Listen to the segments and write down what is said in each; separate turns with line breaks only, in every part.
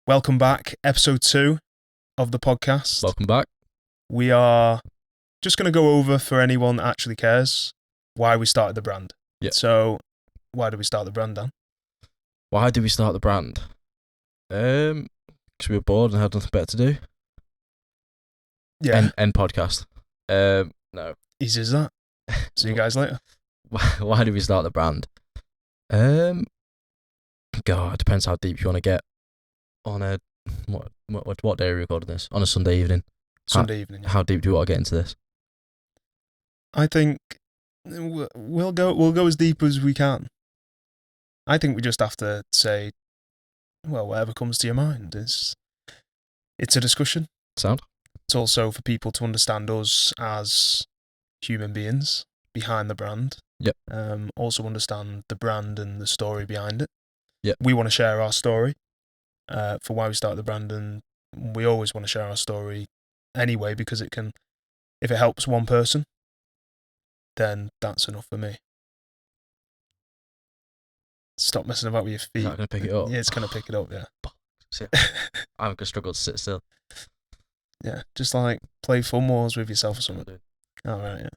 Welcome back, episode 2 of the podcast.
Welcome back.
We are just going to go over, for anyone that actually cares, why we started the brand.
Yeah.
So, why did we start the brand, Dan?
Why did we start the brand? Because we were bored and had nothing better to do.
Yeah.
End podcast. No.
Easy as that. See you guys later.
Why did we start the brand? God, it depends how deep you want to get. On a what day are we recording this? On a Sunday evening.
Sunday evening. Yeah.
How deep do you want to get into this?
I think we'll go as deep as we can. I think we just have to say, well, whatever comes to your mind. It's a discussion.
Sound?
It's also for people to understand us as human beings behind the brand.
Yep.
Also understand the brand and the story behind it.
Yep.
We want to share our story for why we started the brand, and we always want to share our story anyway, because it can, if it helps one person, then that's enough for me. Stop messing about with your feet.
Is that going to pick it up?
Yeah, it's going to pick it up, yeah.
I'm going to struggle to sit still.
Yeah, just like play Fun Wars with yourself or something. All right, yeah.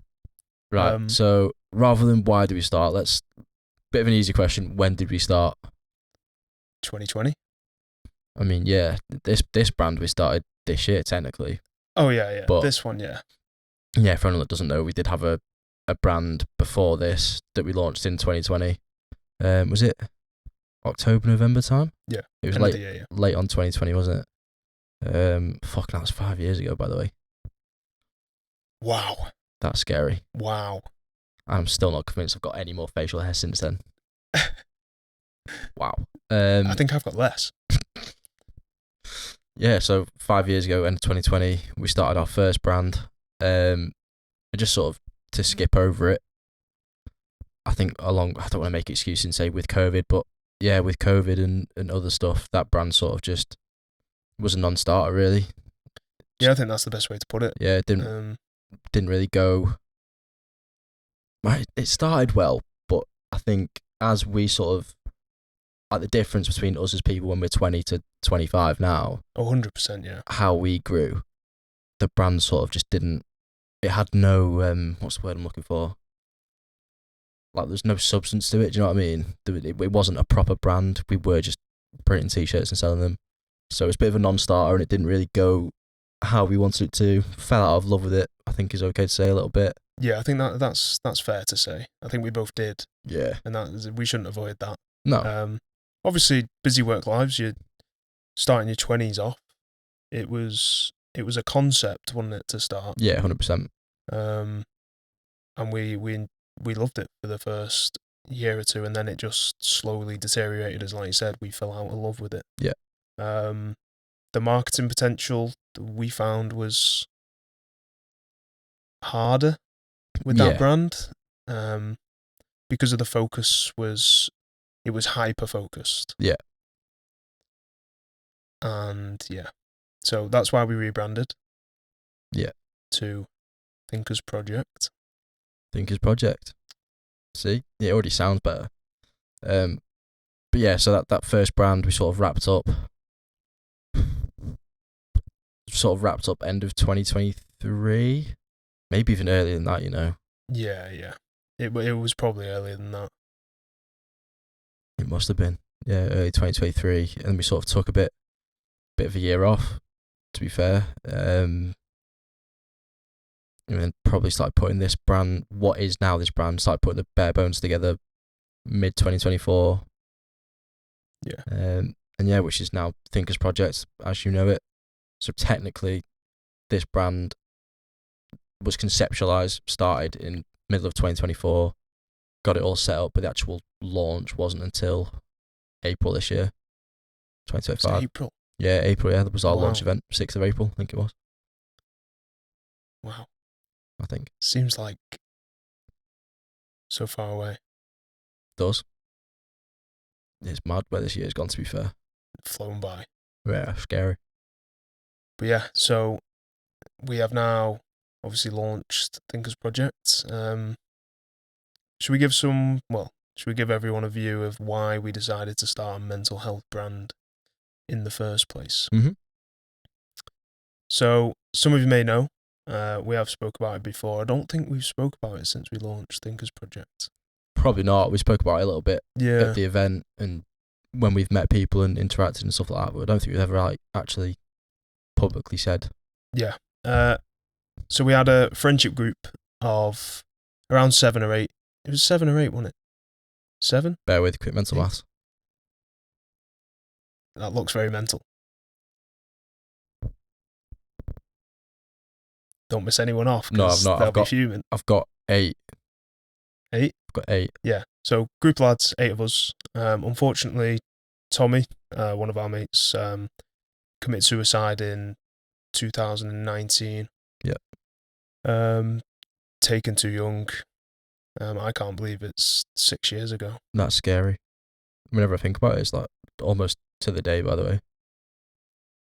Right, so rather than why did we start, bit of an easy question. When did we start?
2020.
I mean, yeah, this brand we started this year, technically.
Oh, yeah.
But
this one, yeah.
Yeah, for anyone that doesn't know, we did have a brand before this that we launched in 2020. Was it October, November time?
Yeah.
It was late on 2020, wasn't it? That was 5 years ago, by the way.
Wow.
That's scary.
Wow.
I'm still not convinced I've got any more facial hair since then. Wow.
I think I've got less.
Yeah, so 5 years ago, end of 2020, we started our first brand. And just sort of to skip over it, I think I don't want to make excuses and say with COVID, but yeah, with COVID and other stuff, that brand sort of just was a non-starter, really.
Yeah, I think that's the best way to put it.
Yeah, it didn't really go. It started well, but I think as we sort of, like the difference between us as people when we're 20 to 25 now,
100%, yeah.
how we grew, the brand sort of just didn't. It had no what's the word I'm looking for? Like there's no substance to it. Do you know what I mean? It wasn't a proper brand. We were just printing t-shirts and selling them. So it's a bit of a non-starter, and it didn't really go how we wanted it to. Fell out of love with it, I think is okay to say a little bit.
Yeah, I think that's fair to say. I think we both did.
Yeah.
And we shouldn't avoid that.
No.
Obviously, busy work lives, you're starting your 20s off. It was a concept, wasn't it, to start?
Yeah, 100%.
And we loved it for the first year or two, and then it just slowly deteriorated, as like you said, we fell out of love with it.
Yeah.
The marketing potential that we found was harder with that brand, because of the focus it was hyper focused.
Yeah.
And yeah, so that's why we rebranded.
Yeah.
To nkers Project.
nkers Project. See, it already sounds better. But yeah, so that first brand we sort of wrapped up. End of 2023, maybe even earlier than that. You know.
Yeah. It was probably earlier than that.
It must have been, yeah, early 2023, and we sort of took a bit of a year off, to be fair. And then probably started putting this brand, what is now this brand, started putting the bare bones together mid 2024.
Yeah.
And yeah, which is now nkers Project, as you know it. So technically, this brand was conceptualized, started in middle of 2024, got it all set up, but the actual launch wasn't until April this year, 2025.
April?
Yeah, April, yeah. That was our launch event, 6th of April, I think it was.
Wow.
I think.
Seems like so far away.
It does. It's mad where this year's gone, to be fair.
Flown by.
Yeah, scary.
But yeah, so we have now obviously launched nkers Project. Should we give everyone a view of why we decided to start a mental health brand in the first place.
Mm-hmm.
So some of you may know, we have spoke about it before. I don't think we've spoke about it since we launched Thinkers Project.
Probably not. We spoke about it a little bit
Yeah.
at the event and when we've met people and interacted and stuff like that, but I don't think we've ever actually publicly said.
Yeah. So we had a friendship group of around 7 or 8. It was 7 or 8, wasn't it? 7?
Bear with, quick mental maths.
That looks very mental. Don't miss anyone off.
No, I've not.
They'll be fuming.
I've got 8.
8?
I've got 8.
Yeah. So group lads, 8 of us. Unfortunately, Tommy, one of our mates, committed suicide in 2019.
Yeah.
Taken too young. I can't believe it's 6 years ago.
That's scary. Whenever I think about it, it's like almost to the day, by the way.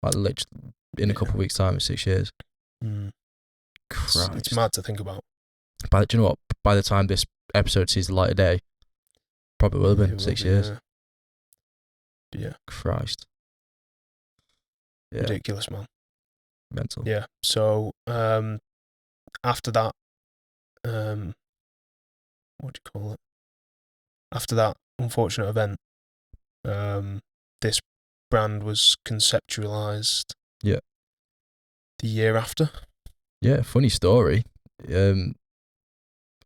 Like literally in a couple of weeks' time, it's 6 years. Christ.
It's mad to think about.
Do you know what? By the time this episode sees the light of day, probably will have been 6 years.
Yeah.
Christ. Yeah.
Ridiculous, man.
Mental.
Yeah. So after that, what do you call it? After that unfortunate event, this brand was conceptualized.
Yeah.
The year after.
Yeah, funny story.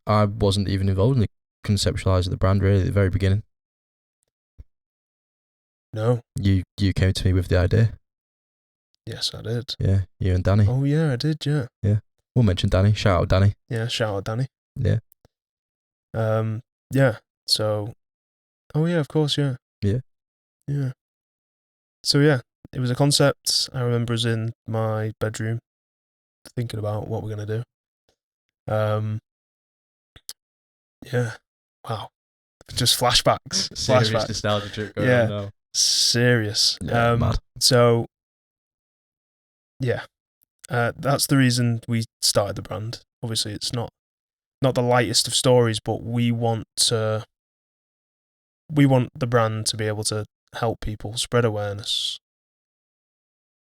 I wasn't even involved in the conceptualising of the brand really at the very beginning.
No.
You came to me with the idea.
Yes, I did.
Yeah, you and Danny.
Oh yeah, I did. Yeah.
Yeah. We'll mention Danny. Shout out Danny.
Yeah, shout out Danny.
Yeah.
Yeah. So. Oh yeah, of course. Yeah.
Yeah.
Yeah. So yeah, it was a concept. I remember us in my bedroom thinking about what we're gonna do. Yeah. Wow. Just flashbacks.
Serious
Flashbacks.
nostalgia trip going on now.
Serious.
Yeah, mad.
So, yeah. That's the reason we started the brand. Obviously, it's not the lightest of stories, but we want the brand to be able to help people spread awareness,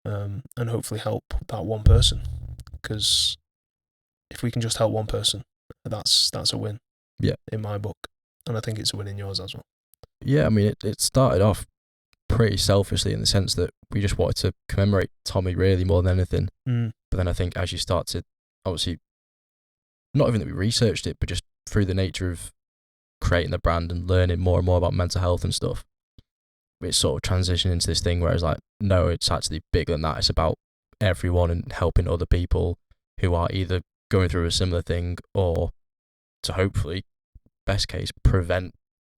and hopefully help that one person. Because if we can just help one person, that's a win.
Yeah.
In my book, and I think it's a win in yours as well.
Yeah, I mean, it started off pretty selfishly in the sense that we just wanted to commemorate Tommy really more than anything. But then I think as you start to, obviously, not even that we researched it, but just through the nature of creating the brand and learning more and more about mental health and stuff, it sort of transitioned into this thing where it's like, no, it's actually bigger than that. It's about everyone and helping other people who are either going through a similar thing or to hopefully, best case, prevent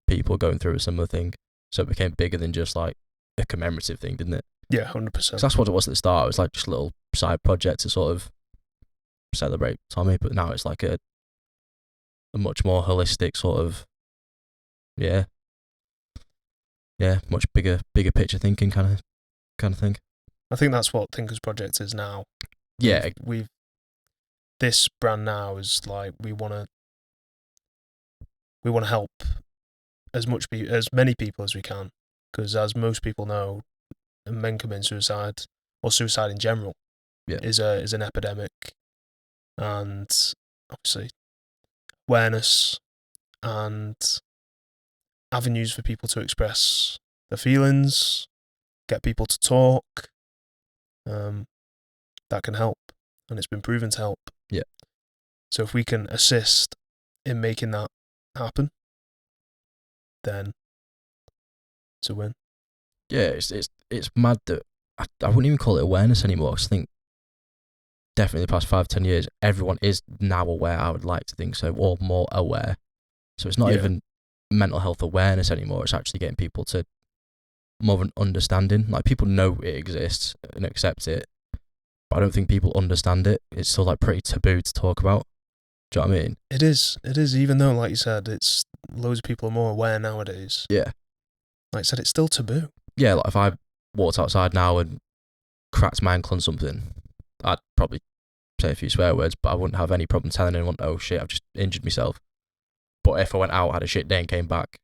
people going through a similar thing. So it became bigger than just like a commemorative thing, didn't it?
Yeah, 100%.
That's what it was at the start. It was like just a little side project to sort of celebrate Tommy, but now it's like a much more holistic sort of, much bigger picture thinking kind of thing. I
think that's what Thinkers Project is now.
Yeah,
this brand now is like we want to help as many people as we can, because as most people know, men commit suicide, or suicide in general, is an epidemic, and obviously awareness and avenues for people to express their feelings, get people to talk, that can help, and it's been proven to help.
Yeah.
So if we can assist in making that happen, then it's a win.
Yeah, it's mad that I wouldn't even call it awareness anymore. I think definitely the past 5-10 years, everyone is now aware. I would like to think so, or more aware. So it's not even mental health awareness anymore. It's actually getting people to more of an understanding. Like, people know it exists and accept it, but I don't think people understand it. It's still like pretty taboo to talk about. Do you know what I mean?
It is, even though, like you said, it's loads of people are more aware nowadays.
Yeah.
Like I said, it's still taboo.
Yeah, like if I walked outside now and cracked my ankle on something, I'd probably say a few swear words, but I wouldn't have any problem telling anyone, oh shit, I've just injured myself. But if I went out, had a shit day and came back,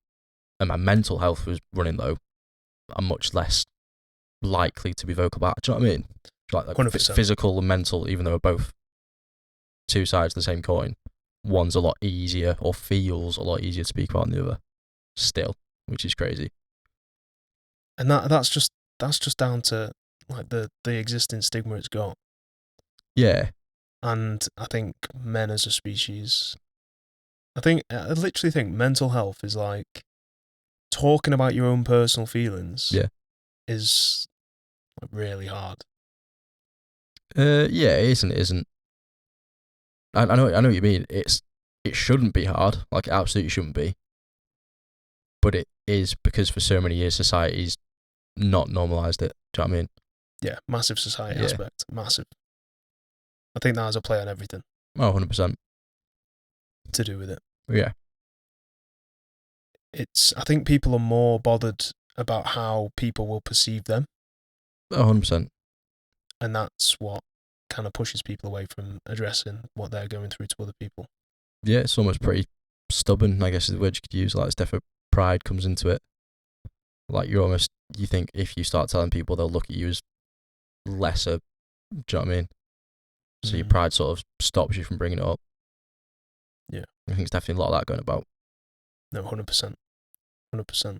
and my mental health was running low, I'm much less likely to be vocal about. Do you know what I mean? Like
100%.
physical and mental, even though they're both two sides of the same coin, one's a lot easier or feels a lot easier to speak about than the other. Still, which is crazy.
And that's just down to like the existing stigma it's got.
Yeah.
And I think men as a species, I literally think mental health is like talking about your own personal feelings.
Yeah.
Is really hard.
Yeah, it isn't. It isn't. I know what you mean. It shouldn't be hard. Like, it absolutely shouldn't be. But it is, because for so many years society's not normalised it. Do you know what I mean?
Yeah, massive society aspect. Massive. I think that has a play on everything.
Oh, 100%.
To do with it.
Yeah.
I think people are more bothered about how people will perceive them.
Oh, 100%.
And that's what kind of pushes people away from addressing what they're going through to other people.
Yeah, it's almost pretty stubborn, I guess is the word you could use. Like, it's definitely pride comes into it. Like, you think if you start telling people, they'll look at you as lesser. Do you know what I mean? So your pride sort of stops you from bringing it up.
Yeah.
I think it's definitely a lot of that going about.
No, 100%. 100%.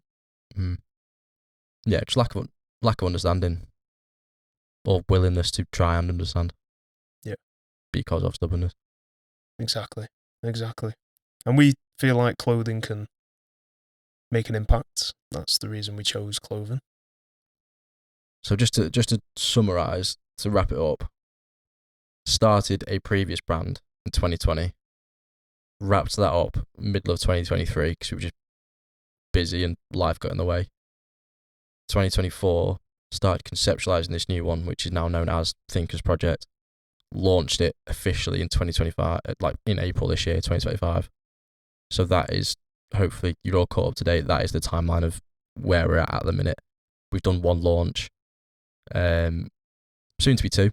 Yeah, just lack of understanding or willingness to try and understand.
Yeah.
Because of stubbornness.
Exactly. And we feel like clothing can make an impact. That's the reason we chose clothing.
So just to summarise, to wrap it up, started a previous brand in 2020, wrapped that up middle of 2023 because we were just busy and life got in the way. 2024, started conceptualising this new one, which is now known as Thinkers Project. Launched it officially in 2025, like in April this year, 2025. So that is, hopefully you're all caught up to date. That is the timeline of where we're at the minute. We've done one launch, soon to be two,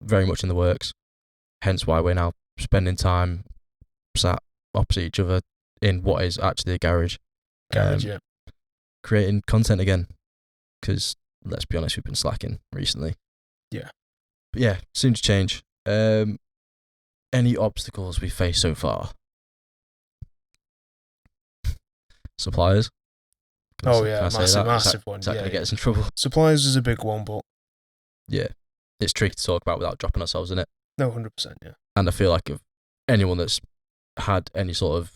very much in the works. Hence why we're now spending time sat opposite each other in what is actually a garage.
Yeah.
Creating content again, because let's be honest, we've been slacking recently.
Yeah.
But yeah, soon to change. Any obstacles we faced so far? Suppliers.
Massive one.
Is that going to get us in trouble?
Suppliers is a big one, but
yeah, it's tricky to talk about without dropping ourselves in it.
No, 100%, yeah.
And I feel like if anyone that's had any sort of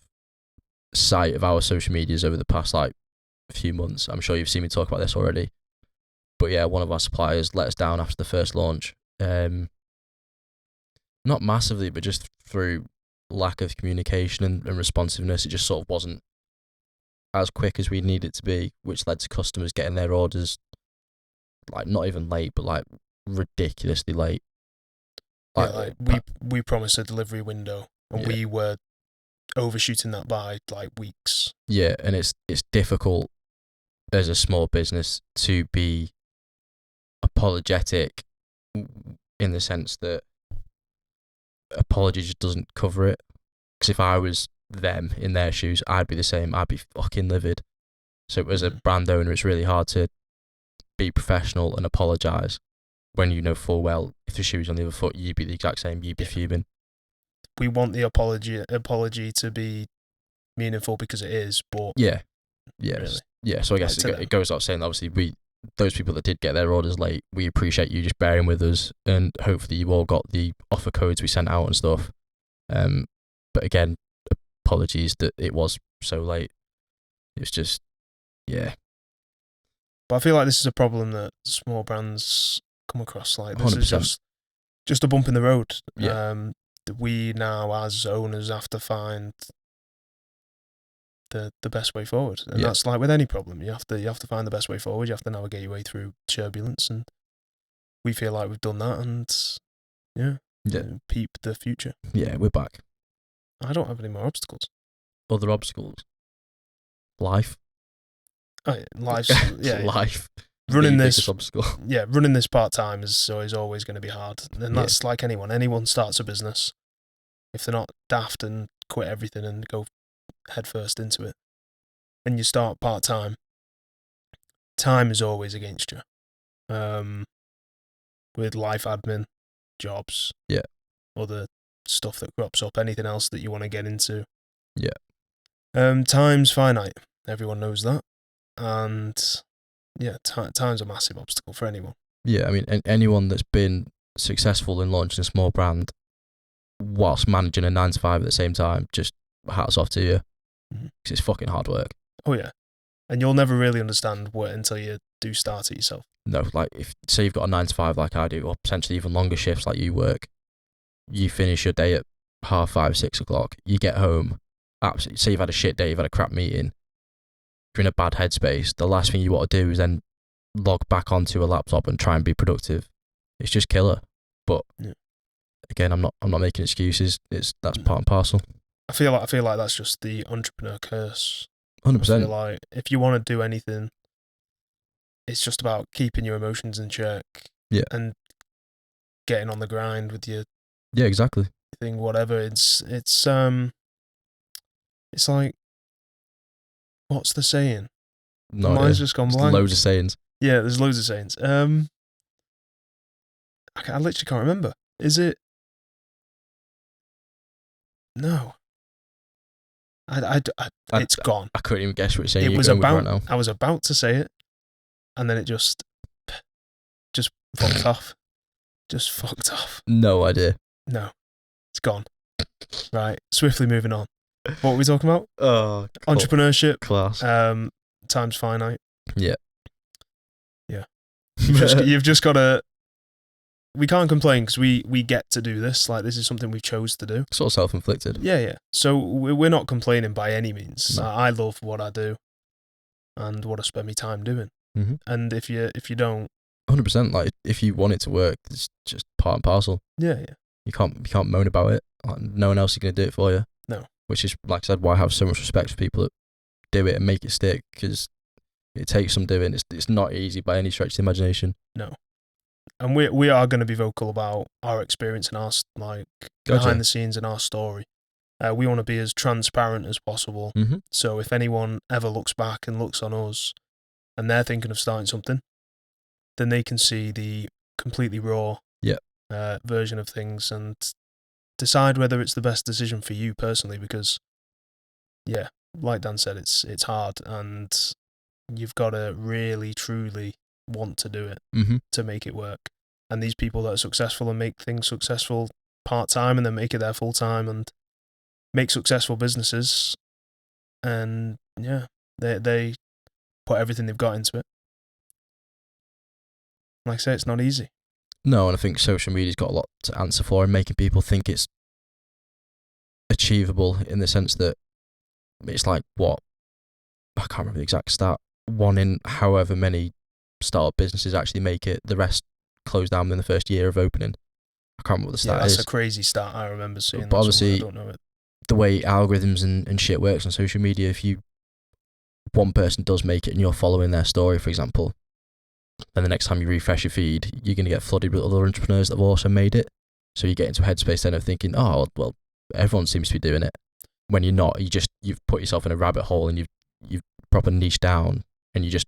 sight of our social medias over the past like few months, I'm sure you've seen me talk about this already. But yeah, one of our suppliers let us down after the first launch. Not massively, but just through lack of communication and responsiveness. It just sort of wasn't as quick as we needed it to be, which led to customers getting their orders like not even late, but like ridiculously late.
We promised a delivery window, and we were overshooting that by like weeks.
Yeah, and it's difficult as a small business to be apologetic in the sense that apology just doesn't cover it. Because if I was them in their shoes, I'd be the same. I'd be fucking livid. So as a brand owner, it's really hard to be professional and apologise when you know full well if the shoe's on the other foot, you'd be the exact same. You'd be fuming.
We want the apology to be meaningful because it is, but
really. So I guess it goes without saying. Obviously, those people that did get their orders late, we appreciate you just bearing with us, and hopefully you all got the offer codes we sent out and stuff. But again, apologies that it was so late. It's just, yeah.
But I feel like this is a problem that small brands come across. Like this
100%.
is just a bump in the road.
Yeah.
We now, as owners, have to find the best way forward, and that's like with any problem. You have to find the best way forward. You have to navigate your way through turbulence, and we feel like we've done that. And peep the future.
Yeah, we're back.
I don't have any more obstacles.
Other obstacles? Life.
Life.
Running this obstacle.
Yeah, running this part-time is always going to be hard. And that's like anyone. Anyone starts a business. If they're not daft and quit everything and go headfirst into it, and you start part-time, time is always against you. with life admin, jobs,
Yeah.
other stuff that crops up, anything else that you want to get into.
Yeah.
Time's finite. Everyone knows that. And yeah, time's a massive obstacle for anyone.
Yeah, I mean, anyone that's been successful in launching a small brand whilst managing a 9 to 5 at the same time, just hats off to you. Because it's fucking hard work.
Oh, yeah. And you'll never really understand what until you do start it yourself.
No, like, if say you've got a 9 to 5 like I do, or potentially even longer shifts like you work, you finish your day at 5:30, 6 o'clock, you get home, absolutely, say you've had a shit day, you've had a crap meeting, you're in a bad headspace, the last thing you want to do is then log back onto a laptop and try and be productive. It's just killer. But again, I'm not making excuses. That's part and parcel.
I feel like that's just the entrepreneur curse.
100%.
I feel like if you want to do anything, it's just about keeping your emotions in check.
Yeah.
And getting on the grind with your
exactly
thing, whatever. It's like, what's the saying?
No,
mine's just gone blank.
Loads of sayings.
Yeah, there's loads of sayings. I literally can't remember. Is it? No. It's gone.
I couldn't even guess what you're saying.
It was about. Right now. I was about to say it, and then it just fucked off. Just fucked off.
No idea.
No, it's gone. Right, swiftly moving on. What were we talking about?
Oh, cool.
Entrepreneurship.
Class.
Time's finite.
Yeah.
Yeah. You've just got to. We can't complain because we get to do this. Like, this is something we chose to do.
Sort of self-inflicted.
Yeah. So we're not complaining by any means.
No.
I love what I do, and what I spend my time doing.
Mm-hmm.
And if you don't,
100%. Like, if you want it to work, it's just part and parcel.
Yeah.
You can't moan about it. Like, no one else is going to do it for you.
No.
Which is, like I said, why I have so much respect for people that do it and make it stick, because it takes some doing. It's not easy by any stretch of the imagination.
No. And we are going to be vocal about our experience and our behind the scenes and our story. We want to be as transparent as possible.
Mm-hmm.
So if anyone ever looks back and looks on us, and they're thinking of starting something, then they can see the completely raw version of things and decide whether it's the best decision for you personally. Because, yeah, like Dan said, it's hard, and you've got to really, truly want to do it to make it work. And these people that are successful and make things successful part-time and then make it their full-time and make successful businesses, and yeah, they put everything they've got into it. Like I say, it's not easy.
No, and I think social media's got a lot to answer for in making people think it's achievable, in the sense that it's like, what, I can't remember the exact stat, 1 in however many startup businesses actually make it, the rest close down within the first year of opening. I can't remember what the stat is.
That's a crazy stat. I remember seeing
but
that
obviously,
I don't know it.
The way algorithms and shit works on social media, if one person does make it and you're following their story, for example, then the next time you refresh your feed, you're going to get flooded with other entrepreneurs that have also made it. So you get into a headspace then of thinking, oh, well, everyone seems to be doing it. When you're not, you've put yourself in a rabbit hole, and you've proper niched down, and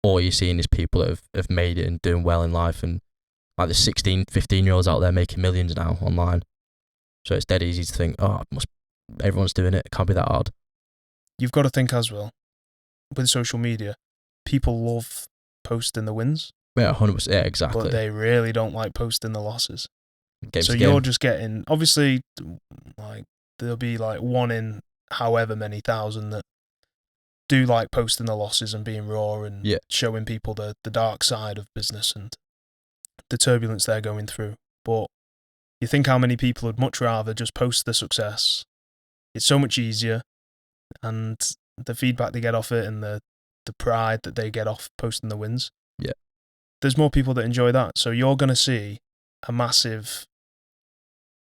all you're seeing is people that have made it and doing well in life, and like there's 16, 15-year-olds out there making millions now online. So it's dead easy to think, everyone's doing it. It can't be that hard.
You've got to think as well, with social media, people love posting the wins.
Yeah, 100%. Yeah, exactly.
But they really don't like posting the losses.
So
you're just getting, obviously, like, there'll be like 1 in however many thousand that do like posting the losses and being raw and showing people the dark side of business and the turbulence they're going through. But you think how many people would much rather just post the success. It's so much easier, and the feedback they get off it and the pride that they get off posting the wins.
Yeah.
There's more people that enjoy that. So you're going to see a massive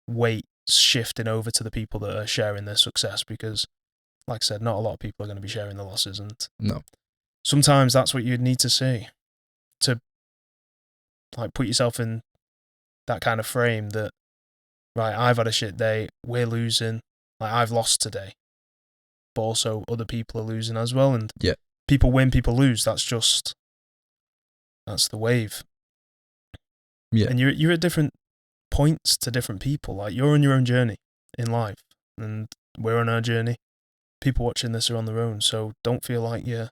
weight shifting over to the people that are sharing their success, because, like I said, not a lot of people are going to be sharing the losses, and sometimes that's what you'd need to see to like put yourself in that kind of frame that, right, I've had a shit day, we're losing, like I've lost today, but also other people are losing as well, and people win, people lose. That's just That's the wave.
Yeah.
And you're at different points to different people. Like, you're on your own journey in life, and we're on our journey. People watching this are on their own, so don't feel like you're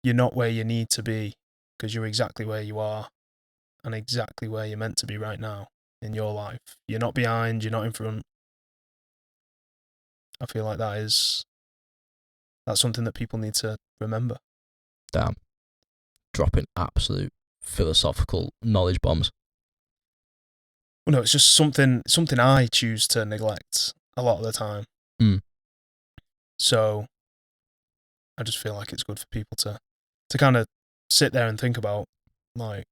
not where you need to be, because you're exactly where you are and exactly where you're meant to be right now in your life. You're not behind, you're not in front. I feel like that's something that people need to remember.
Damn. Dropping absolute philosophical knowledge bombs.
Well, no, it's just something I choose to neglect a lot of the time. So I just feel like it's good for people to kind of sit there and think about, like,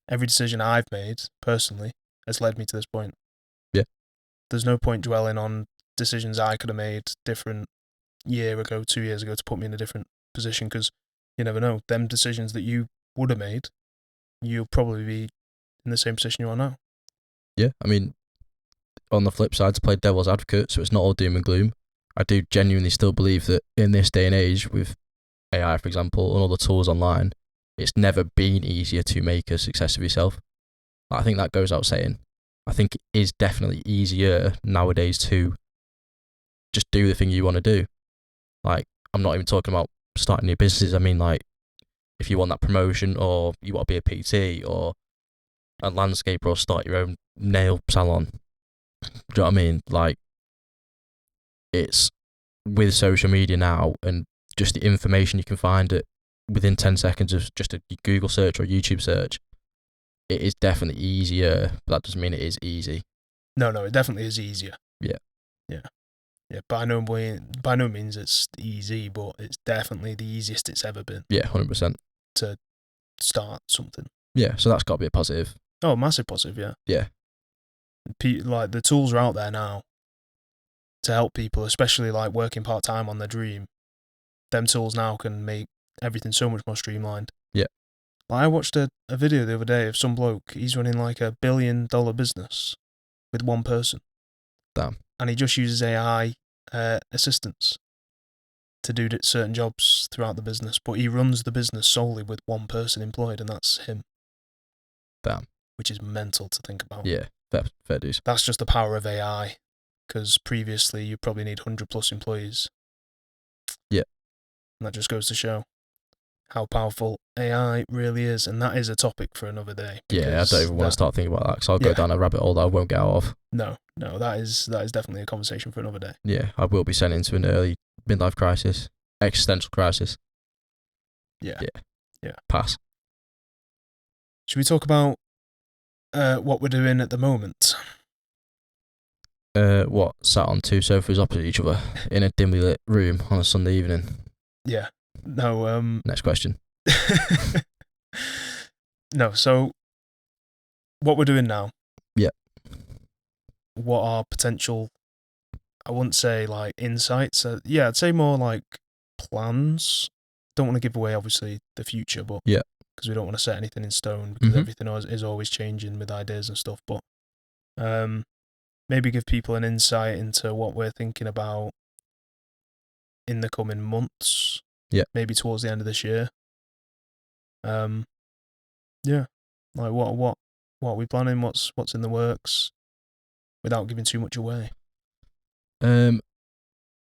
every decision I've made personally has led me to this point.
Yeah.
There's no point dwelling on decisions I could have made different year ago, 2 years ago, to put me in a different position, because you never know. Them decisions that you would have made, you'll probably be in the same position you are now.
Yeah, I mean, on the flip side, to play devil's advocate, so it's not all doom and gloom. I do genuinely still believe that in this day and age, with AI, for example, and all the tools online, it's never been easier to make a success of yourself. I think that goes out saying. I think it is definitely easier nowadays to just do the thing you want to do. Like, I'm not even talking about starting new businesses. I mean, like, if you want that promotion, or you want to be a PT or a landscaper, or start your own nail salon. Do you know what I mean? Like, it's with social media now, and just the information you can find it within 10 seconds of just a Google search or a YouTube search. It is definitely easier, but that doesn't mean it is easy.
No, it definitely is easier.
Yeah.
By no means it's easy, but it's definitely the easiest it's ever been.
Yeah, 100%.
To start something.
Yeah, so that's got to be a positive.
Oh, massive positive, yeah.
Yeah.
Like, the tools are out there now to help people, especially like working part-time on their dream. Them tools now can make everything so much more streamlined.
Yeah.
Like, I watched a video the other day of some bloke. He's running like $1 billion business with one person.
Damn.
And he just uses AI assistants to do certain jobs throughout the business, but he runs the business solely with one person employed, and that's him.
Damn.
Which is mental to think about.
Yeah, fair dues.
That's just the power of AI, because previously you probably need 100+ employees.
Yeah.
And that just goes to show how powerful AI really is, and that is a topic for another day.
Yeah, I don't even want to start thinking about that, because I'll go down a rabbit hole that I won't get out of.
No, that is definitely a conversation for another day.
Yeah, I will be sent into an early midlife crisis, existential crisis.
Yeah.
Pass.
Should we talk about what we're doing at the moment?
What? Sat on two sofas opposite each other in a dimly lit room on a Sunday evening.
Yeah. No.
Next question.
No. So, what we're doing now?
Yeah.
What are potential? I wouldn't say like insights. Yeah, I'd say more like plans. Don't want to give away, obviously, the future, but
yeah,
because we don't want to set anything in stone, because everything is always changing with ideas and stuff. But maybe give people an insight into what we're thinking about in the coming months.
Yeah,
maybe towards the end of this year. Yeah, like what are we planning? What's in the works, without giving too much away.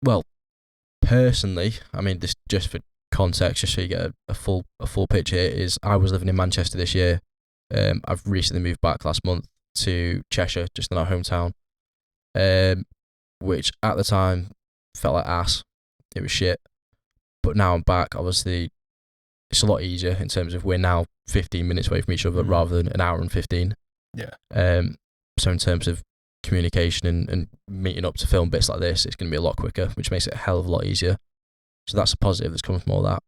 Well, personally, I mean, this just for context, just so you get a full picture here, is I was living in Manchester this year. I've recently moved back last month to Cheshire, just in our hometown, which at the time felt like ass. It was shit. But now I'm back, obviously, it's a lot easier in terms of we're now 15 minutes away from each other rather than an hour and 15.
Yeah.
So in terms of communication and meeting up to film bits like this, it's going to be a lot quicker, which makes it a hell of a lot easier. So that's a positive that's coming from all that.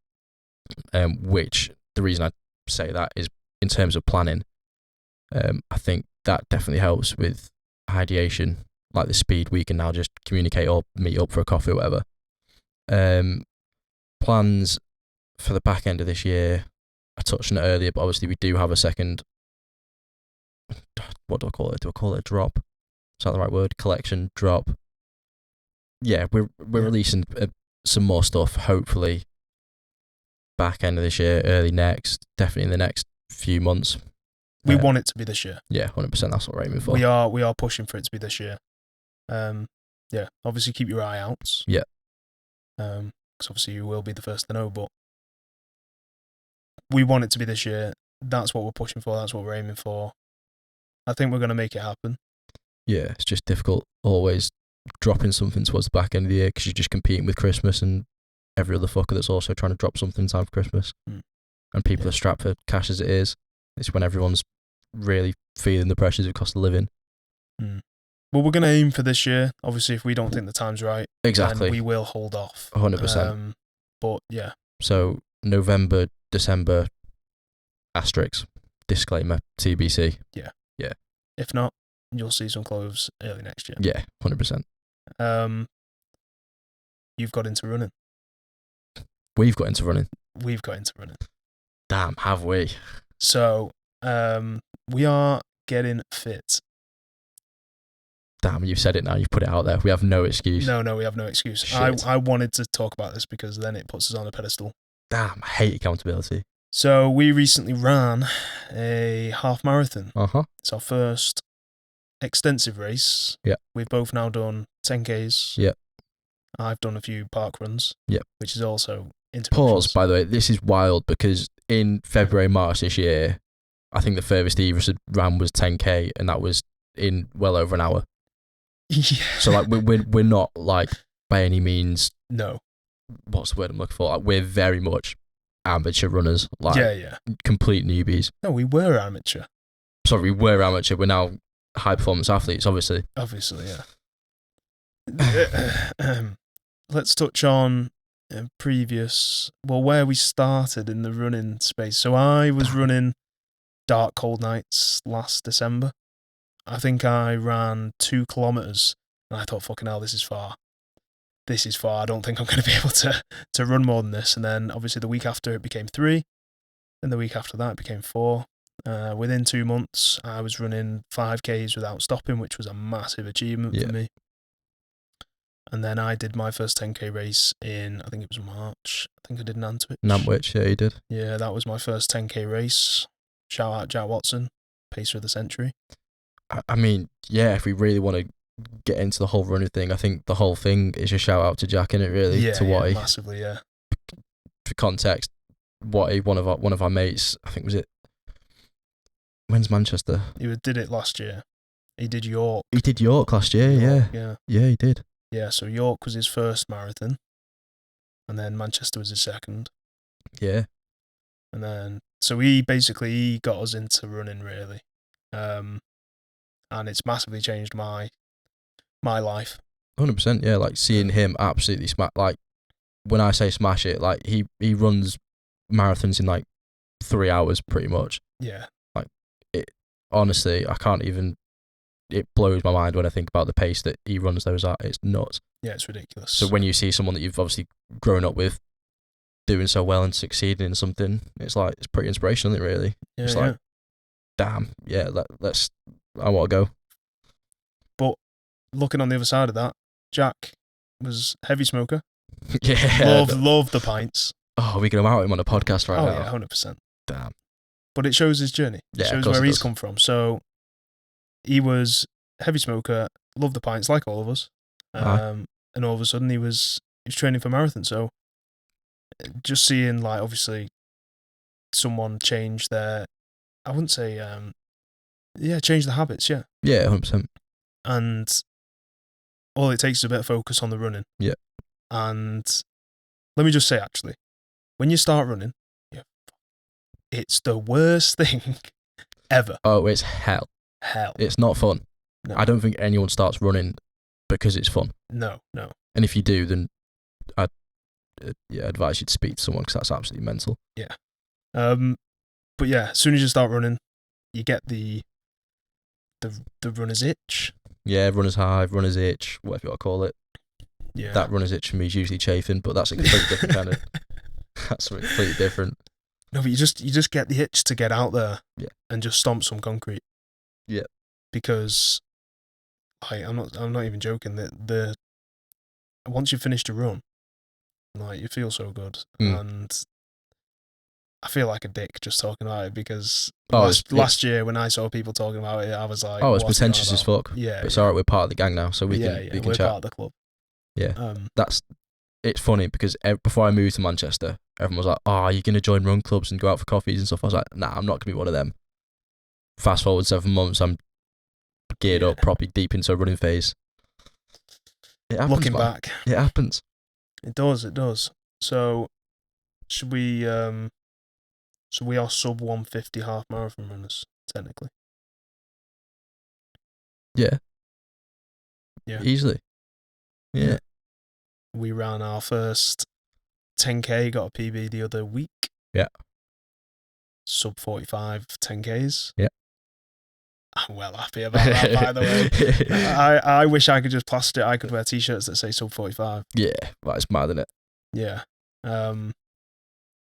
Which the reason I say that is in terms of planning, I think that definitely helps with ideation, like the speed we can now just communicate or meet up for a coffee or whatever. Plans for the back end of this year, I touched on it earlier, but obviously we do have a second, what do I call it? Do I call it a drop? Is that the right word? Collection, drop. Yeah, we're releasing some more stuff, hopefully back end of this year, early next, definitely in the next few months.
We want it to be this year.
Yeah, 100%. That's what we're aiming for.
We are pushing for it to be this year. Yeah, obviously keep your eye out.
Yeah.
Because obviously you will be the first to know, but we want it to be this year. That's what we're pushing for. That's what we're aiming for. I think we're going to make it happen.
Yeah, it's just difficult always dropping something towards the back end of the year because you're just competing with Christmas and every other fucker that's also trying to drop something in time for Christmas. And people are strapped for cash as it is. It's when everyone's really feeling the pressures of cost of living.
Well, we're going to aim for this year. Obviously, if we don't think the time's right,
exactly,
then we will hold off.
100%.
But yeah.
So November, December, asterisk, disclaimer, TBC.
Yeah.
Yeah.
If not, you'll see some clothes early next year.
Yeah, 100%.
You've got into running.
We've got into running.
We've got into running.
Damn, have we?
So, we are getting fit.
Damn, you've said it now. You've put it out there. We have no excuse.
No, we have no excuse. I wanted to talk about this because then it puts us on a pedestal.
Damn, I hate accountability.
So we recently ran a half marathon. It's our first extensive race.
Yeah.
We've both now done 10Ks.
Yeah.
I've done a few park runs.
Yeah.
Which is also
Pause, by the way. This is wild because in February, March this year, I think the furthest either had ran was 10K, and that was in well over an hour.
Yeah.
So like we're not like by any means.
No.
What's the word I'm looking for? Like, we're very much amateur runners. Like complete newbies.
No, we were amateur.
Sorry, we were amateur. We're now high performance athletes, obviously.
Obviously, yeah. Let's touch on where we started in the running space. So I was running dark cold nights last December. I think I ran 2 kilometers and I thought, fucking hell, this is far. I don't think I'm going to be able to run more than this. And then obviously the week after it became 3. And the week after that it became 4. Within 2 months, I was running 5Ks without stopping, which was a massive achievement for me. And then I did my first 10K race in, I think it was March. I think I did
Nantwich, yeah, you did.
Yeah, that was my first 10K race. Shout out Jack Watson, pacer of the century.
I mean, yeah, if we really want to get into the whole running thing, I think the whole thing is a shout out to Jack, innit, really?
Yeah,
to Watty.
Massively, yeah.
For context, Watty, one of our mates, I think, was it, when's Manchester?
He did it last year. He did York.
He did York last year,
Yeah,
he did.
Yeah, so York was his first marathon, and then Manchester was his second.
Yeah.
And then, so he got us into running, really. And it's massively changed my life.
100%, yeah, like seeing him absolutely smash, like, when I say smash it, like, he runs marathons in, like, 3 hours, pretty much.
Yeah.
Like, it, honestly, I can't even, it blows my mind when I think about the pace that he runs those at. It's nuts.
Yeah, it's ridiculous.
So when you see someone that you've obviously grown up with doing so well and succeeding in something, it's like, it's pretty inspirational, isn't it, really?
Yeah,
it's like, damn, yeah, I want to go.
But looking on the other side of that, Jack was heavy smoker.
Yeah.
Loved the pints.
Oh, we can out him on a podcast right now.
Oh, yeah, 100%.
Damn.
But it shows his journey. It shows where he's come from. So he was heavy smoker, loved the pints like all of us. And all of a sudden he was training for marathon. So just seeing, like, obviously someone change their, I wouldn't say, change the habits, yeah.
Yeah, 100%.
And all it takes is a bit of focus on the running.
Yeah.
And let me just say, actually, when you start running, it's the worst thing ever.
Oh, it's hell.
Hell.
It's not fun.
No.
I don't think anyone starts running because it's fun.
No.
And if you do, then I'd advise you to speak to someone because that's absolutely mental.
Yeah. But yeah, as soon as you start running, you get the runner's itch.
Yeah, runner's high, runner's itch, whatever you want to call it.
Yeah.
That runner's itch for me is usually chafing, but that's a completely different kind of. That's something completely different.
No, but you just get the itch to get out there, and just stomp some concrete.
Yeah.
Because, I'm not even joking. The once you've finished a run, like, you feel so good, and I feel like a dick just talking about it because
Oh,
last year when I saw people talking about it, I was like,
oh, it's
what's it on
pretentious as
about?
fuck.
Yeah,
But it's
yeah.
alright, we're part of the gang now, so we
Yeah,
can
yeah,
we can
we're
chat.
part of the club.
Yeah. It's funny because before I moved to Manchester, everyone was like, "Oh, you're gonna join run clubs and go out for coffees and stuff." I was like, "Nah, I'm not gonna be one of them." Fast forward 7 months, I'm geared up, properly deep into a running phase. It happens,
Looking
man.
back,
It happens.
it does. So, should we? So we are sub 150 half marathon runners technically.
Yeah.
Yeah.
Easily. Yeah.
We ran our first 10k, got a PB the other week.
Yeah.
Sub 45 10ks.
Yeah.
I'm well happy about that, by the way. I wish I could just plaster it. I could wear t-shirts that say sub 45.
Yeah, well, it's mad, isn't it?
Yeah.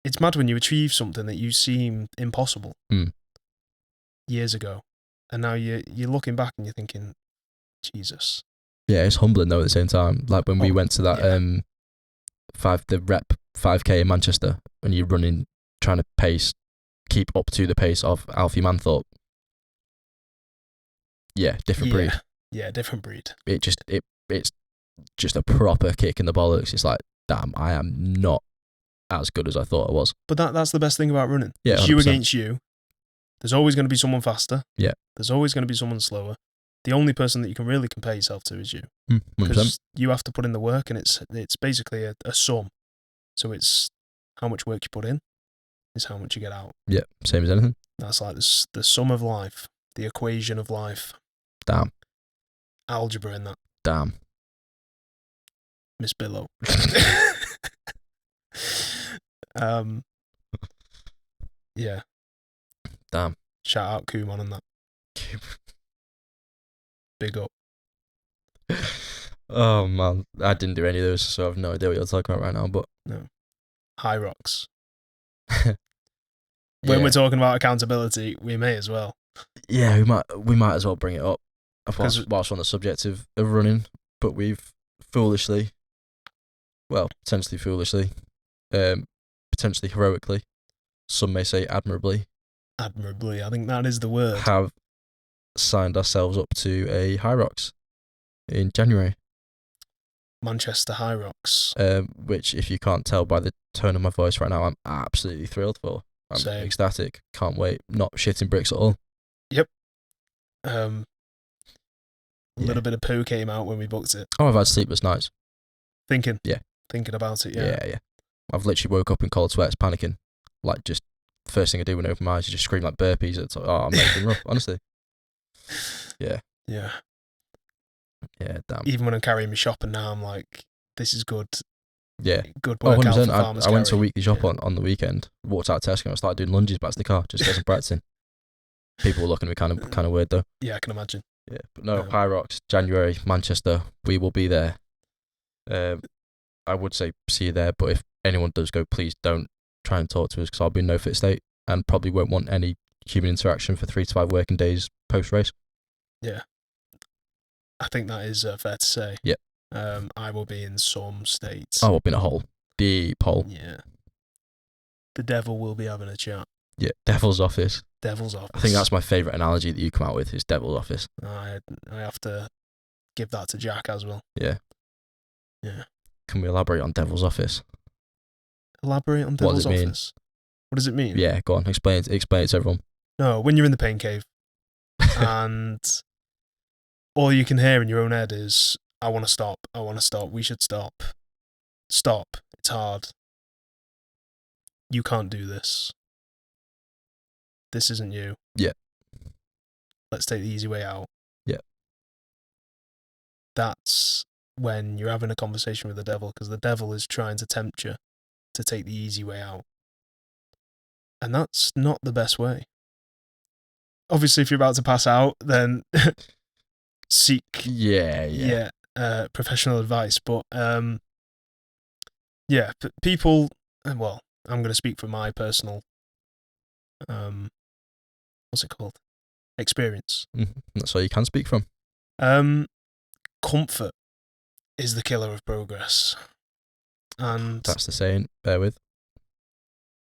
It's mad when you achieve something that you seem impossible years ago, and now you're looking back and you're thinking, Jesus.
Yeah, it's humbling though at the same time. Like when we went to that the rep 5k in Manchester, when you're running, trying to keep up to the pace of Alfie Manthorpe. Yeah, different breed.
Yeah, different breed.
It's just a proper kick in the bollocks. It's like, damn, I am not as good as I thought I was.
But that's the best thing about running.
Yeah,
it's
100%.
you against you. There's always going to be someone faster.
Yeah.
There's always going to be someone slower. The only person that you can really compare yourself to is you.
100%.
Because you have to put in the work, and it's basically a sum. So it's how much work you put in is how much you get out.
Yeah, same as anything.
That's like the sum of life, the equation of life.
Damn.
Algebra in that.
Damn.
Miss Billow. Yeah.
Damn.
Shout out Kumon on that. Big up.
Oh man, I didn't do any of those, so I have no idea what you're talking about right now. But
no, High Rocks. When we're talking about accountability, we may as well.
Yeah, we might as well bring it up whilst we're on the subject of running. But we've potentially foolishly, potentially heroically, some may say admirably,
I think that is the word,
have signed ourselves up to a High Rocks in January.
Manchester High Rocks.
Which, if you can't tell by the tone of my voice right now, I'm absolutely thrilled for. I'm ecstatic. Can't wait. Not shitting bricks at all.
Yep. A little bit of poo came out when we booked it.
Oh, I've had sleepless nights.
Thinking about it,
Yeah. I've literally woke up in cold sweats, panicking. Like, just first thing I do when I open my eyes is just scream like burpees. It's like, I'm making rough, honestly. Yeah.
Yeah.
Yeah, damn.
Even when I'm carrying my shopping now, I'm like, this is good.
Yeah.
Good workout for farmers.
I went to a weekly shop on the weekend, walked out of Tesco and I started doing lunges back to the car, just get some practicing. People were looking at me kind of weird though.
Yeah, I can imagine.
Yeah, but no, High Rocks, January, Manchester, we will be there. I would say see you there, but if anyone does go, please don't try and talk to us because I'll be in no fit state and probably won't want any human interaction for 3 to 5 working days post-race.
Yeah. I think that is fair to say.
Yeah.
I will be in some states.
Oh, I'll be in a hole. Deep hole.
Yeah. The devil will be having a chat.
Yeah, devil's office.
Devil's office.
I think that's my favourite analogy that you come out with is devil's office.
I have to give that to Jack as well.
Yeah.
Yeah.
Can we elaborate on devil's office?
Elaborate on devil's office? What does it mean?
Yeah, go on. Explain it to everyone.
No, when you're in the pain cave and all you can hear in your own head is, I want to stop, we should stop. Stop, it's hard. You can't do this. This isn't you.
Yeah.
Let's take the easy way out.
Yeah.
That's when you're having a conversation with the devil, because the devil is trying to tempt you to take the easy way out. And that's not the best way. Obviously, if you're about to pass out, then seek professional advice. But people. Well, I'm going to speak from my personal what's it called? Experience.
That's all you can speak from.
Comfort is the killer of progress, and
that's the saying. Bear with.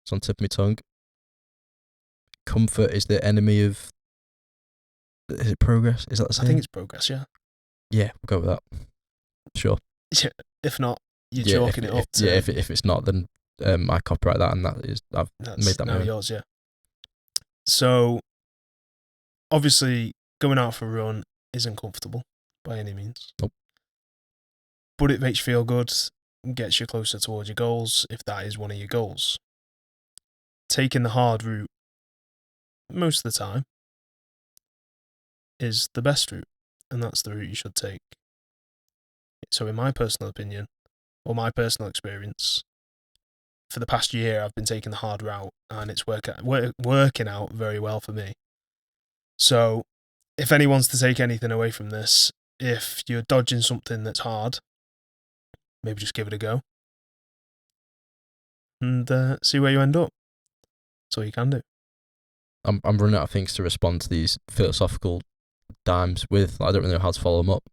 It's on the tip of my tongue. comfort is the enemy of. Is it progress? Is that the same?
I think it's progress. Yeah.
Yeah, we'll go with that. Sure.
If not, you're
Yeah,
chalking it up.
If it's not, then I copyright that, and I've made that
now
move.
yours. Yeah. So, obviously, going out for a run isn't comfortable by any means.
Nope.
But it makes you feel good, gets you closer towards your goals, if that is one of your goals. Taking the hard route, most of the time, is the best route, and that's the route you should take. So in my personal opinion, or my personal experience, for the past year I've been taking the hard route, and it's working out very well for me. So if anyone's to take anything away from this, if you're dodging something that's hard, maybe just give it a go and see where you end up. That's all you can do.
I'm running out of things to respond to these philosophical dimes with. I don't really know how to follow them up,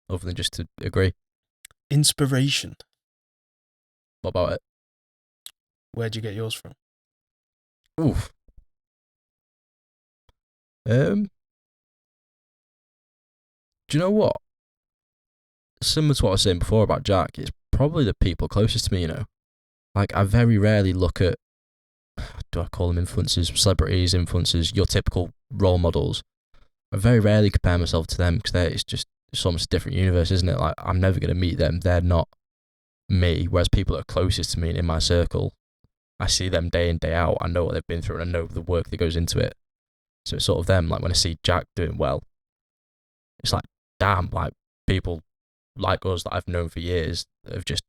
other than just to agree.
Inspiration.
What about it?
Where'd you get yours from?
Oof. Do you know what? Similar to what I was saying before about Jack, it's probably the people closest to me, you know. Like, I very rarely look at, do I call them influencers, celebrities, influencers, your typical role models. I very rarely compare myself to them, because it's almost a different universe, isn't it? Like, I'm never going to meet them. They're not me. Whereas people that are closest to me and in my circle, I see them day in, day out. I know what they've been through, and I know the work that goes into it. So it's sort of them. Like, when I see Jack doing well, it's like, damn, like, people like us that I've known for years have just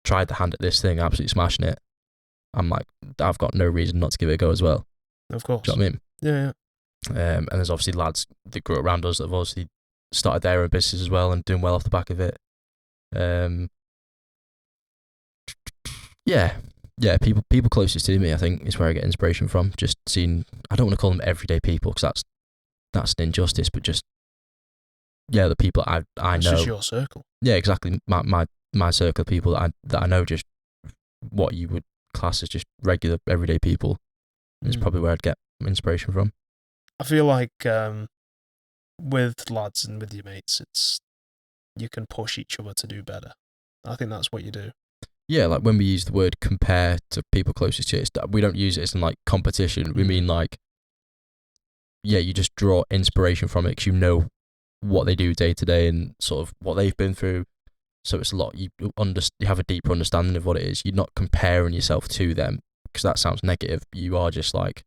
tried the hand at this thing, absolutely smashing it. I'm like, I've got no reason not to give it a go as well.
Of course.
Do you know what I mean?
Yeah.
And there's obviously lads that grew up around us that have obviously started their own business as well and doing well off the back of it. Yeah, people closest to me, I think, is where I get inspiration from. Just seeing, I don't want to call them everyday people, because that's an injustice, but just, yeah, the people I know.
It's just your circle.
Yeah, exactly. My circle of people that I know, just what you would class as just regular everyday people, is probably where I'd get inspiration from.
I feel like with lads and with your mates, you can push each other to do better. I think that's what you do.
Yeah, like when we use the word compare to people closest to you, we don't use it as in like competition. We mean like, yeah, you just draw inspiration from it because you know what they do day to day and sort of what they've been through. So it's a lot, you have a deeper understanding of what it is. You're not comparing yourself to them, because that sounds negative. You are just like,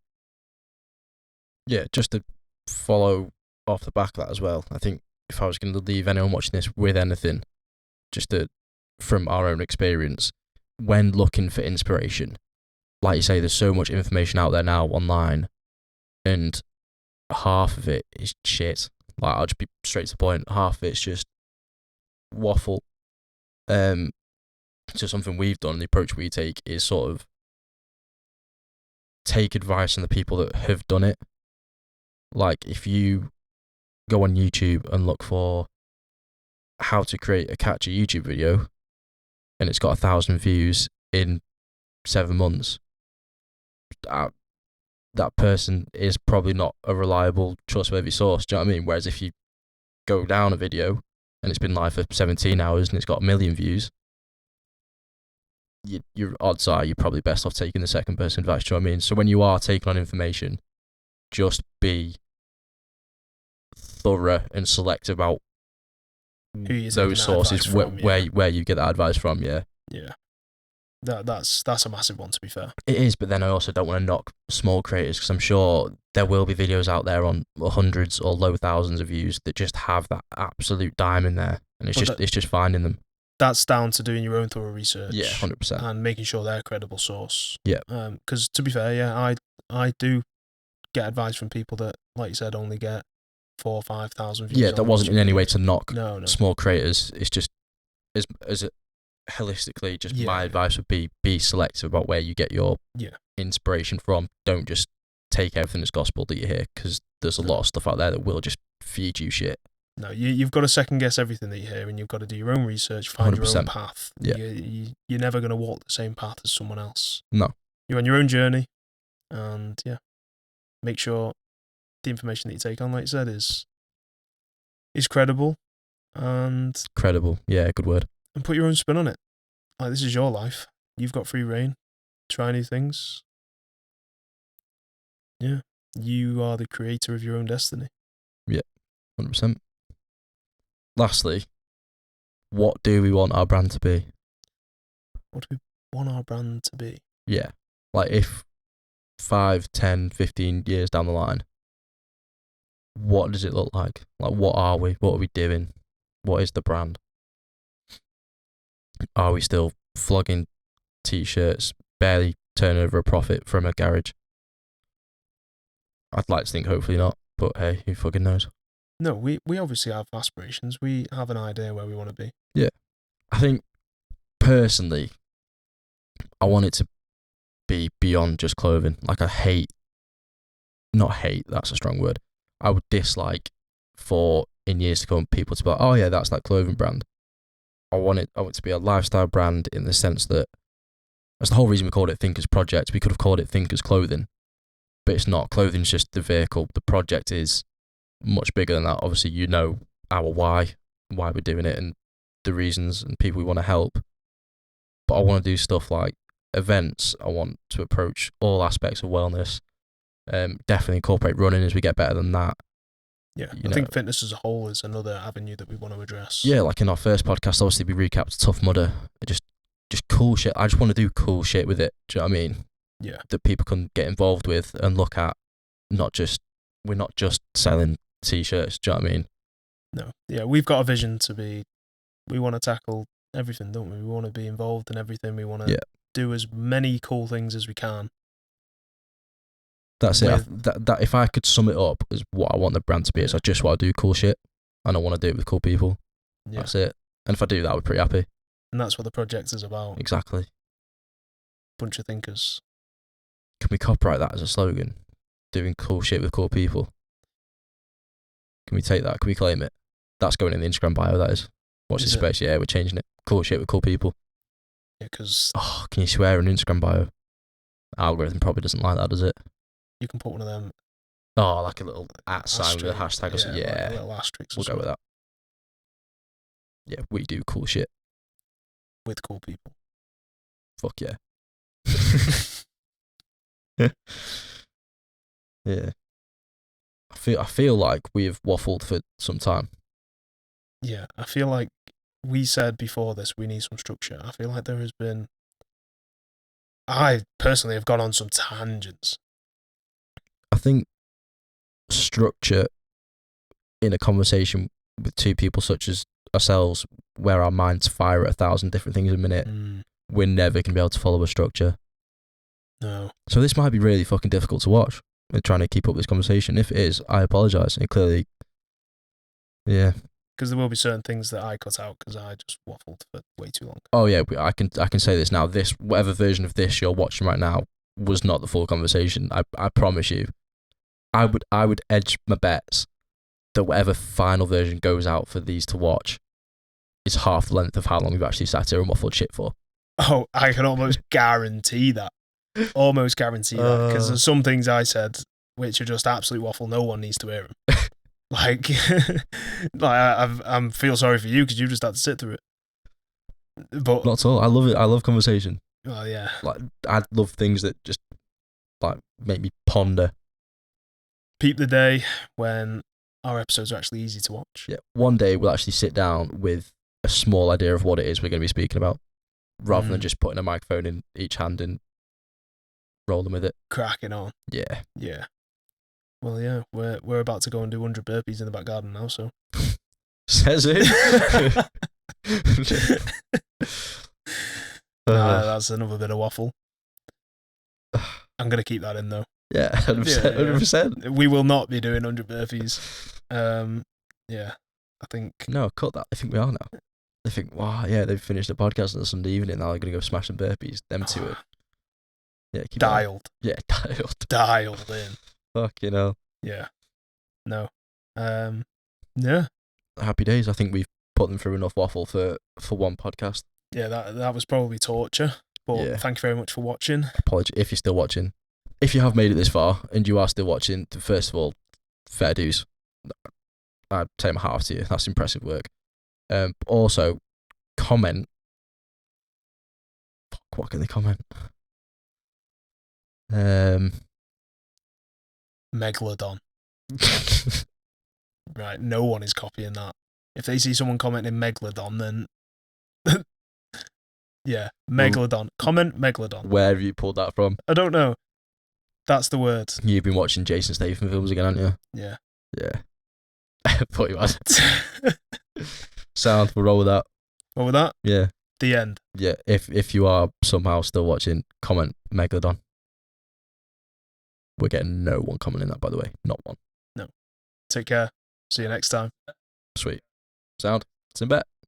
yeah, just to follow off the back of that as well. I think if I was going to leave anyone watching this with anything, just from our own experience, when looking for inspiration, like you say, there's so much information out there now online, and half of it is shit. Like, I'll just be straight to the point. Half of it's just waffle. So something we've done, the approach we take, is sort of take advice from the people that have done it. Like, if you go on YouTube and look for how to create a catchy YouTube video, and it's got 1,000 views in 7 months, that person is probably not a reliable, trustworthy source. Do you know what I mean? Whereas if you go down a video and it's been live for 17 hours and it's got 1 million views, your odds are you're probably best off taking the second person advice. Do you know what I mean? So when you are taking on information, just be thorough and selective about those sources where you get that advice from. Yeah.
That's a massive one, to be fair.
It is, but then I also don't want to knock small creators, because I'm sure there will be videos out there on hundreds or low thousands of views that just have that absolute dime in there, and it's just finding them.
That's down to doing your own thorough research.
Yeah, 100%.
And making sure they're a credible source.
Yeah.
Because to be fair, yeah, I do get advice from people that, like you said, only get 4,000 or 5,000 views.
Yeah, that wasn't in any way to knock
no.
small creators. It's just as a holistically, just my advice would be selective about where you get your inspiration from. Don't just take everything as gospel that you hear, because there's a lot of stuff out there that will just feed you shit. No,
you've got to second guess everything that you hear, and you've got to do your own research, find
100%.
your own path.
Yeah.
You're never going to walk the same path as someone else.
No.
You're on your own journey, and yeah. make sure the information that you take on, like you said, is credible, and
Credible. Yeah, good word.
put your own spin on it. Like, this is your life. You've got free reign. Try new things. Yeah. You are the creator of your own destiny.
100%. Lastly, what do we want our brand to be?
What do we want our brand to be?
Yeah. Like, if 5, 10, 15 years down the line, what does it look like? Like, what are we? What are we doing? What is the brand? Are we still flogging t-shirts, barely turning over a profit from a garage? I'd like to think hopefully not, but hey, who fucking knows?
No, we obviously have aspirations. We have an idea where we want to be.
Yeah. I think, personally, I want it to be beyond just clothing. Like, that's a strong word. I would dislike for, in years to come, people to be like, oh yeah, that's that clothing brand. I want it to be a lifestyle brand, in the sense that that's the whole reason we called it Thinkers Project. We could have called it Thinkers Clothing, but it's not. Clothing's just the vehicle. The project is much bigger than that. Obviously, you know our why we're doing it, and the reasons and people we want to help. But I want to do stuff like events. I want to approach all aspects of wellness. Definitely incorporate running as we get better than that.
Yeah, I think fitness as a whole is another avenue that we want to address.
Yeah, like in our first podcast, obviously we recapped Tough Mudder. Just cool shit. I just want to do cool shit with it. Do you know what I mean?
Yeah.
That people can get involved with and look at. We're not just selling t-shirts. Do you know what I mean?
No. Yeah, we've got a vision to be. We want to tackle everything, don't we? We want to be involved in everything. We want to do as many cool things as we can.
That's it. That if I could sum it up as what I want the brand to be, is I just want to do cool shit, and I want to do it with cool people. Yeah. That's it. And if I do that, we're pretty happy.
And that's what the project is about.
Exactly.
Bunch of thinkers.
Can we copyright that as a slogan? Doing cool shit with cool people. Can we take that? Can we claim it? That's going in the Instagram bio, that is. Watch this space. Yeah, we're changing it. Cool shit with cool people.
Yeah, because...
Oh, can you swear in Instagram bio? Algorithm probably doesn't like that, does it?
You can put one of them...
Oh, like a little @ sign with a hashtag or something. Yeah.
Like a little asterisk.
We'll go with that. Yeah, we do cool shit.
With cool people.
Fuck yeah. Yeah. I feel like we have waffled for some time.
Yeah, I feel like we said before this we need some structure. I feel like there has been... I personally have gone on some tangents.
I think structure in a conversation with two people such as ourselves, where our minds fire at 1,000 different things a minute, we're never going to be able to follow a structure.
No.
So this might be really fucking difficult to watch. We're trying to keep up this conversation. If it is, I apologise. And clearly, yeah.
Because there will be certain things that I cut out because I just waffled for way too long.
Oh yeah, I can say this now. This, whatever version of this you're watching right now, was not the full conversation. I promise you. I would edge my bets that whatever final version goes out for these to watch is half the length of how long we've actually sat here and waffled shit for.
Oh, I can almost guarantee that. Almost guarantee that. Because there's some things I said which are just absolute waffle. No one needs to hear them. Like I feel sorry for you because you just had to sit through it. But
not at all. I love it. I love conversation.
Oh yeah.
Like I love things that just like make me ponder.
Peep the day when our episodes are actually easy to watch.
Yeah. One day we'll actually sit down with a small idea of what it is we're going to be speaking about, rather than just putting a microphone in each hand and rolling with it.
Cracking on.
Yeah.
Yeah. Well, yeah, we're about to go and do 100 burpees in the back garden now, so.
Says it.
That's another bit of waffle. I'm going to keep that in, though.
Yeah, 100%.
Yeah. We will not be doing 100 burpees. Yeah, I think...
No, cut that. I think we are now. They think, wow, yeah, they've finished the podcast on a Sunday evening, now they're going to go smash some burpees. Them two are... Yeah, keep
dialed.
Yeah, dialed.
Dialed in.
Fucking hell.
Yeah. No. Yeah.
Happy days. I think we've put them through enough waffle for one podcast.
Yeah, that was probably torture. But thank you very much for watching.
Apology if you're still watching. if you have made it this far and you are still watching, first of all, fair dues. I'd take my hat off to you. That's impressive work. But also, comment. Fuck, what can they comment?
Megalodon. Right, no one is copying that. If they see someone commenting Megalodon, then yeah, Megalodon. Comment Megalodon.
Where have you pulled that from?
I don't know. That's the word.
You've been watching Jason Statham films again, haven't you?
Yeah.
Yeah. I thought you had. Sound, we'll roll with that.
What with that?
Yeah.
The end.
Yeah. If you are somehow still watching, comment Megalodon. We're getting no one commenting that, by the way. Not one.
No. Take care. See you next time.
Sweet. Sound. It's in bet.